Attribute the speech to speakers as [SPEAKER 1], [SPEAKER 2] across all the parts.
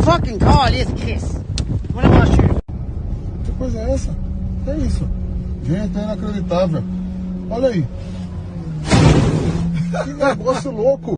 [SPEAKER 1] Fucking car, let's kiss. What am I shooting?
[SPEAKER 2] Que coisa é essa? Que é isso? Gente, é inacreditável. Olha aí. Que negócio louco.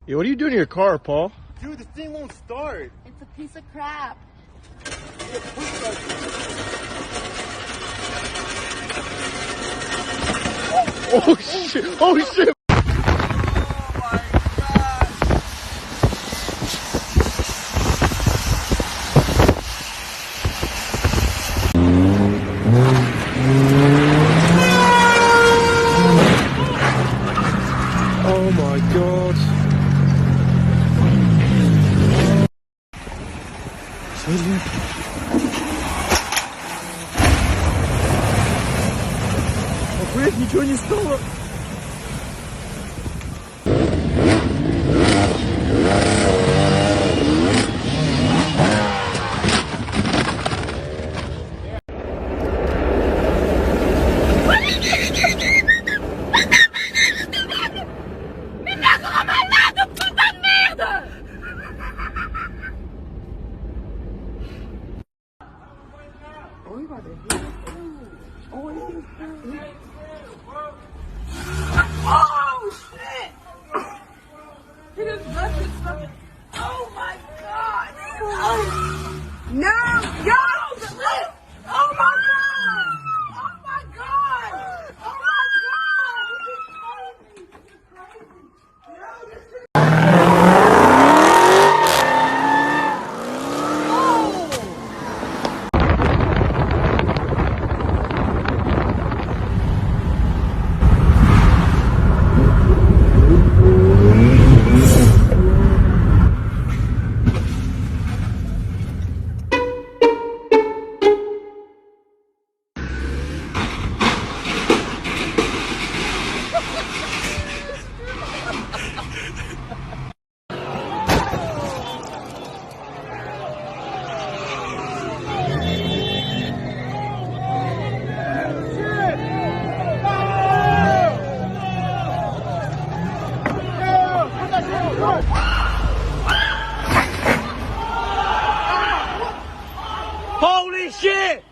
[SPEAKER 3] Yo, what are you doing to your car, Paul?
[SPEAKER 2] Dude, this thing won't start.
[SPEAKER 4] It's a piece of crap.
[SPEAKER 3] Oh shit! Oh shit! Oh my god! Охуеть, ничего не стало!
[SPEAKER 1] Holy shit!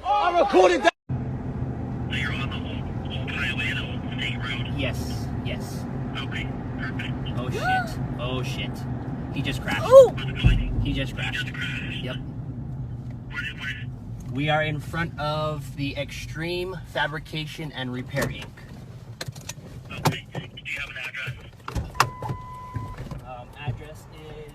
[SPEAKER 1] I recorded that!
[SPEAKER 5] So you're on the old highway and old state road?
[SPEAKER 6] Yes, yes.
[SPEAKER 5] Okay, perfect.
[SPEAKER 6] Oh shit. Oh shit. He just crashed.
[SPEAKER 5] How's it going?
[SPEAKER 6] He just crashed.
[SPEAKER 5] Just crashed.
[SPEAKER 6] Yep.
[SPEAKER 5] Where?
[SPEAKER 6] We are in front of the Extreme Fabrication and Repair Inc.
[SPEAKER 5] Okay. Do you have an address?
[SPEAKER 6] Address is...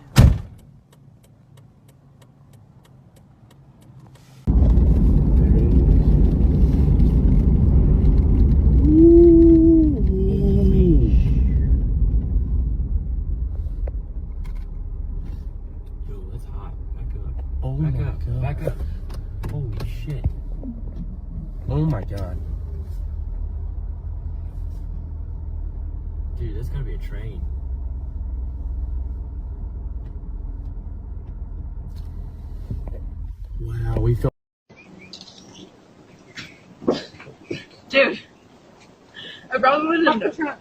[SPEAKER 7] Yo, that's hot. Back up.
[SPEAKER 3] Oh
[SPEAKER 7] Back
[SPEAKER 3] my
[SPEAKER 7] up.
[SPEAKER 3] god!
[SPEAKER 7] Back up. Holy shit.
[SPEAKER 3] Oh my god!
[SPEAKER 7] Dude, that's gotta be a train.
[SPEAKER 3] Wow, we felt.
[SPEAKER 4] Dude, I probably wouldn't have.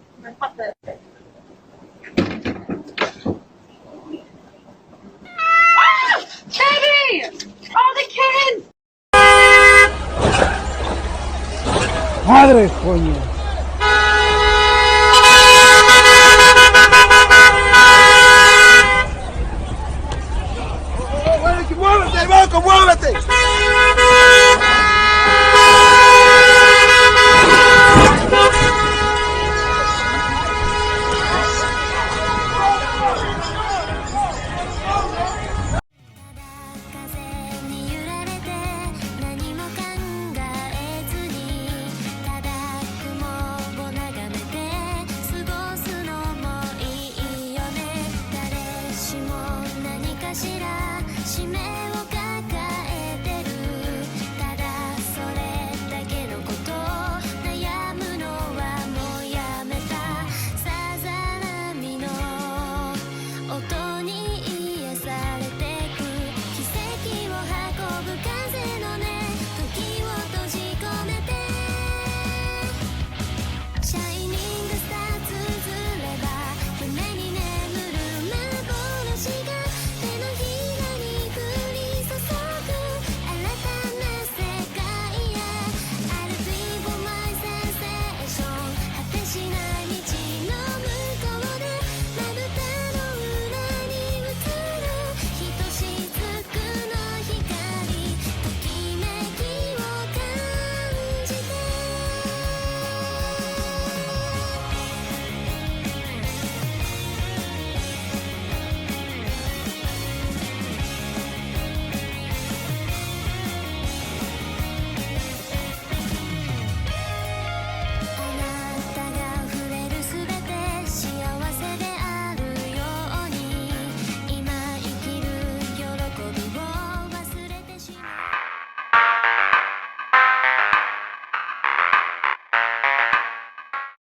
[SPEAKER 4] Teddy! Oh, the kittens!
[SPEAKER 1] Madre coño.